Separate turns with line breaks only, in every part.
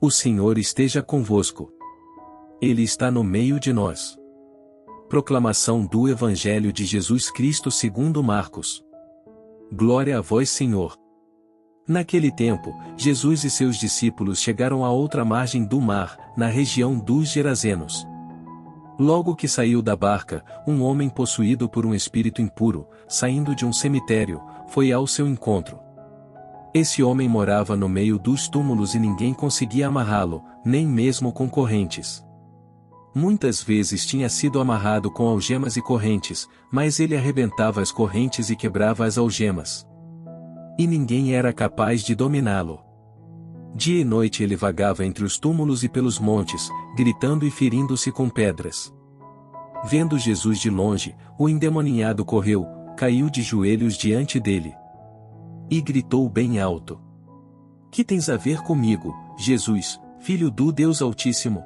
O Senhor esteja convosco. Ele está no meio de nós. Proclamação do Evangelho de Jesus Cristo segundo Marcos. Glória a vós, Senhor. Naquele tempo, Jesus e seus discípulos chegaram à outra margem do mar, na região dos Gerazenos. Logo que saiu da barca, um homem possuído por um espírito impuro, saindo de um cemitério, foi ao seu encontro. Esse homem morava no meio dos túmulos e ninguém conseguia amarrá-lo, nem mesmo com correntes. Muitas vezes tinha sido amarrado com algemas e correntes, mas ele arrebentava as correntes e quebrava as algemas. E ninguém era capaz de dominá-lo. Dia e noite ele vagava entre os túmulos e pelos montes, gritando e ferindo-se com pedras. Vendo Jesus de longe, o endemoniado correu, caiu de joelhos diante dele. E gritou bem alto: Que tens a ver comigo, Jesus, Filho do Deus Altíssimo?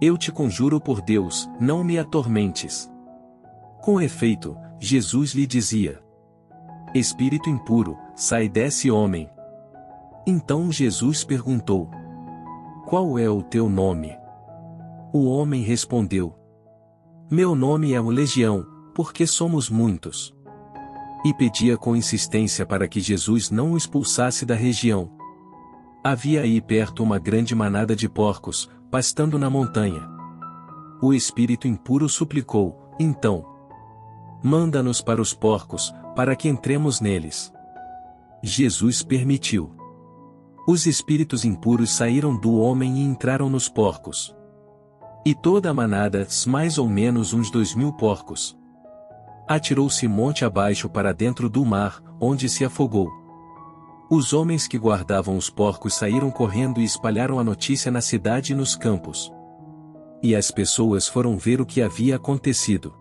Eu te conjuro por Deus, não me atormentes. Com efeito, Jesus lhe dizia: Espírito impuro, sai desse homem. Então Jesus perguntou: Qual é o teu nome? O homem respondeu: Meu nome é o Legião, porque somos muitos. E pedia com insistência para que Jesus não o expulsasse da região. Havia aí perto uma grande manada de porcos, pastando na montanha. O espírito impuro suplicou: Então, manda-nos para os porcos, para que entremos neles. Jesus permitiu. Os espíritos impuros saíram do homem e entraram nos porcos. E toda a manada, mais ou menos uns 2.000 porcos, atirou-se monte abaixo para dentro do mar, onde se afogou. Os homens que guardavam os porcos saíram correndo e espalharam a notícia na cidade e nos campos. E as pessoas foram ver o que havia acontecido.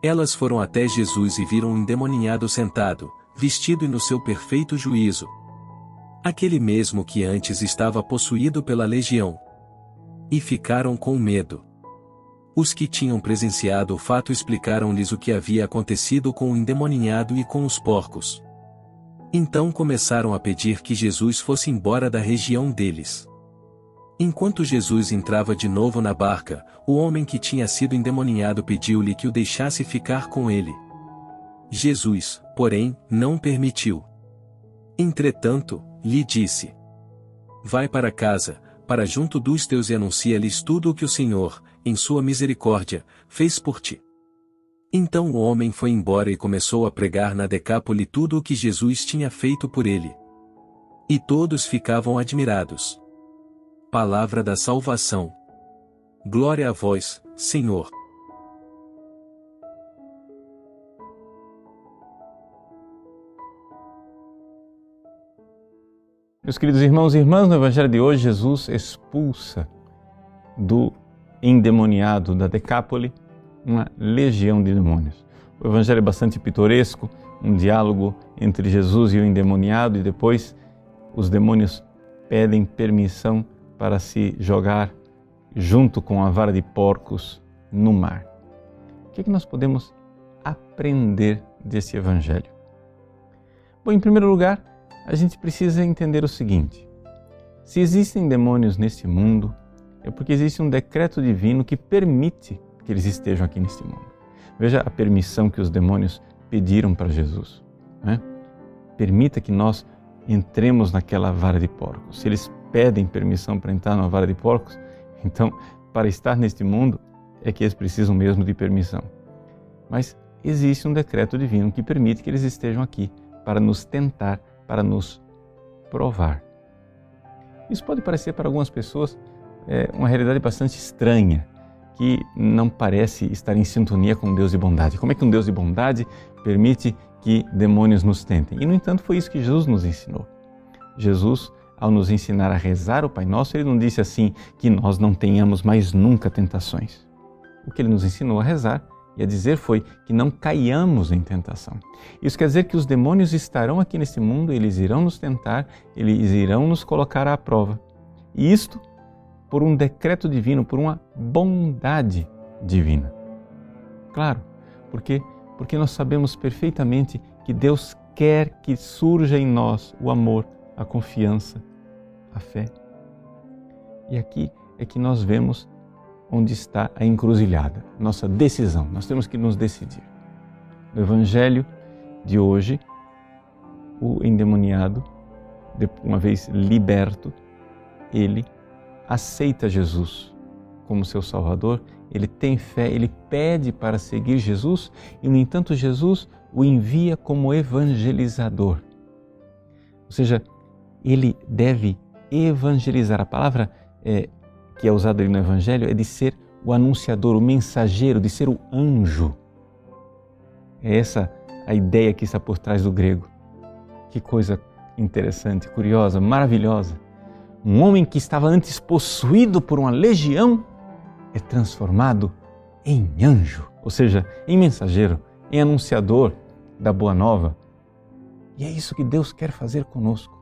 Elas foram até Jesus e viram um endemoniado sentado, vestido e no seu perfeito juízo. Aquele mesmo que antes estava possuído pela legião. E ficaram com medo. Os que tinham presenciado o fato explicaram-lhes o que havia acontecido com o endemoniado e com os porcos. Então começaram a pedir que Jesus fosse embora da região deles. Enquanto Jesus entrava de novo na barca, o homem que tinha sido endemoniado pediu-lhe que o deixasse ficar com ele. Jesus, porém, não permitiu. Entretanto, lhe disse: Vai para casa, para junto dos teus e anuncia-lhes tudo o que o Senhor, em sua misericórdia, fez por ti. Então o homem foi embora e começou a pregar na Decápole tudo o que Jesus tinha feito por ele. E todos ficavam admirados. Palavra da salvação. Glória a vós, Senhor.
Meus queridos irmãos e irmãs, no Evangelho de hoje, Jesus expulsa do endemoniado da Decápole uma legião de demônios. O Evangelho é bastante pitoresco, um diálogo entre Jesus e o endemoniado, e depois os demônios pedem permissão para se jogar junto com a vara de porcos no mar. O que nós podemos aprender desse Evangelho? Bom, em primeiro lugar, a gente precisa entender o seguinte: se existem demônios neste mundo, é porque existe um decreto divino que permite que eles estejam aqui neste mundo. Veja a permissão que os demônios pediram para Jesus, né? Permita que nós entremos naquela vara de porcos. Se eles pedem permissão para entrar na vara de porcos, então, para estar neste mundo, é que eles precisam mesmo de permissão. Mas existe um decreto divino que permite que eles estejam aqui para nos tentar, para nos provar. Isso pode parecer para algumas pessoas uma realidade bastante estranha, que não parece estar em sintonia com um Deus de bondade. Como é que um Deus de bondade permite que demônios nos tentem? E, no entanto, foi isso que Jesus nos ensinou. Jesus, ao nos ensinar a rezar o Pai Nosso, Ele não disse assim que nós não tenhamos mais nunca tentações. O que Ele nos ensinou a rezar e a dizer foi que não caiamos em tentação. Isso quer dizer que os demônios estarão aqui nesse mundo, eles irão nos tentar, eles irão nos colocar à prova. E isto por um decreto divino, por uma bondade divina. Claro, porque nós sabemos perfeitamente que Deus quer que surja em nós o amor, a confiança, a fé. E aqui é que nós vemos onde está a encruzilhada, nossa decisão. Nós temos que nos decidir. No Evangelho de hoje, o endemoniado, uma vez liberto, ele aceita Jesus como seu Salvador, ele tem fé, ele pede para seguir Jesus e, no entanto, Jesus o envia como evangelizador. Ou seja, ele deve evangelizar. A palavra que é usada ali no Evangelho é de ser o anunciador, o mensageiro, de ser o anjo. É essa a ideia que está por trás do grego. Que coisa interessante, curiosa, maravilhosa. Um homem que estava antes possuído por uma legião é transformado em anjo, ou seja, em mensageiro, em anunciador da boa nova. E é isso que Deus quer fazer conosco,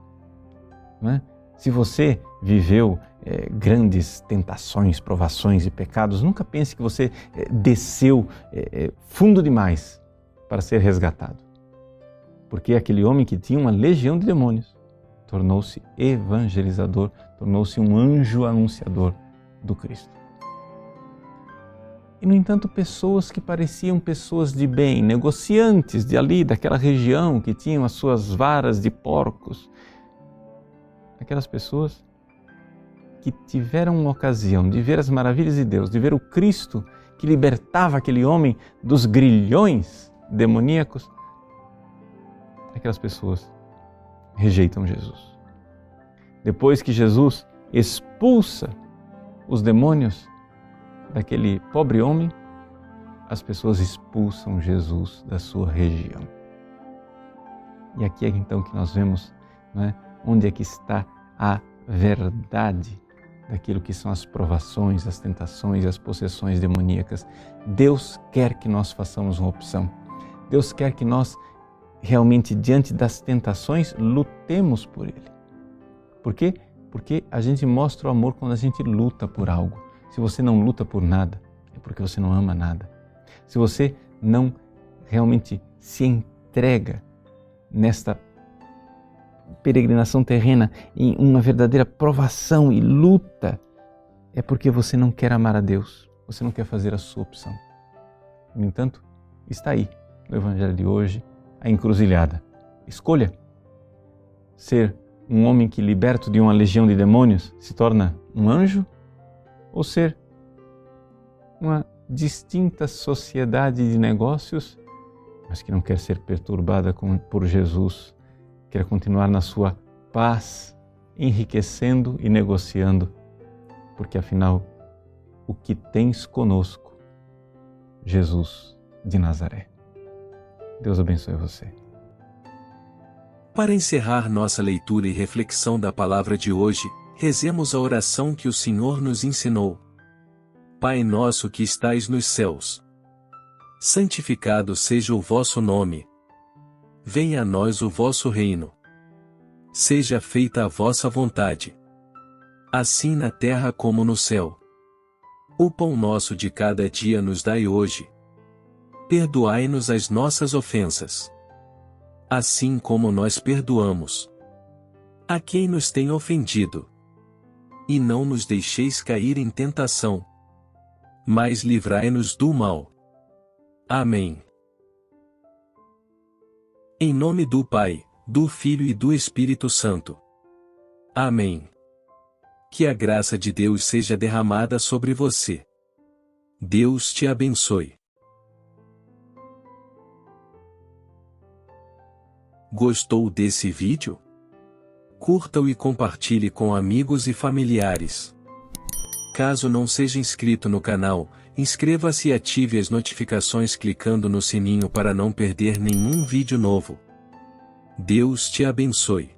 não é? Se você viveu grandes tentações, provações e pecados, nunca pense que você desceu fundo demais para ser resgatado. Porque aquele homem que tinha uma legião de demônios tornou-se evangelizador, tornou-se um anjo anunciador do Cristo. E, no entanto, pessoas que pareciam pessoas de bem, negociantes de ali, daquela região, que tinham as suas varas de porcos, aquelas pessoas que tiveram uma ocasião de ver as maravilhas de Deus, de ver o Cristo que libertava aquele homem dos grilhões demoníacos, aquelas pessoas rejeitam Jesus. Depois que Jesus expulsa os demônios daquele pobre homem, as pessoas expulsam Jesus da sua região. E aqui é então que nós vemos, não é, onde é que está a verdade daquilo que são as provações, as tentações e as possessões demoníacas. Deus quer que nós façamos uma opção. Deus quer que nós realmente, diante das tentações, lutemos por Ele. Por quê? Porque a gente mostra o amor quando a gente luta por algo. Se você não luta por nada, é porque você não ama nada. Se você não realmente se entrega nesta peregrinação terrena em uma verdadeira provação e luta, é porque você não quer amar a Deus, você não quer fazer a sua opção. No entanto, está aí, no Evangelho de hoje, a encruzilhada. Escolha ser um homem que, liberto de uma legião de demônios, se torna um anjo, ou ser uma distinta sociedade de negócios, mas que não quer ser perturbada por Jesus, quer continuar na sua paz, enriquecendo e negociando, porque afinal, o que tens conosco, Jesus de Nazaré. Deus abençoe você.
Para encerrar nossa leitura e reflexão da palavra de hoje, rezemos a oração que o Senhor nos ensinou. Pai nosso que estais nos céus, santificado seja o vosso nome. Venha a nós o vosso reino. Seja feita a vossa vontade, assim na terra como no céu. O pão nosso de cada dia nos dai hoje. Perdoai-nos as nossas ofensas, assim como nós perdoamos a quem nos tem ofendido. E não nos deixeis cair em tentação, mas livrai-nos do mal. Amém. Em nome do Pai, do Filho e do Espírito Santo. Amém. Que a graça de Deus seja derramada sobre você. Deus te abençoe. Gostou desse vídeo? Curta-o e compartilhe com amigos e familiares. Caso não seja inscrito no canal, inscreva-se e ative as notificações clicando no sininho para não perder nenhum vídeo novo. Deus te abençoe.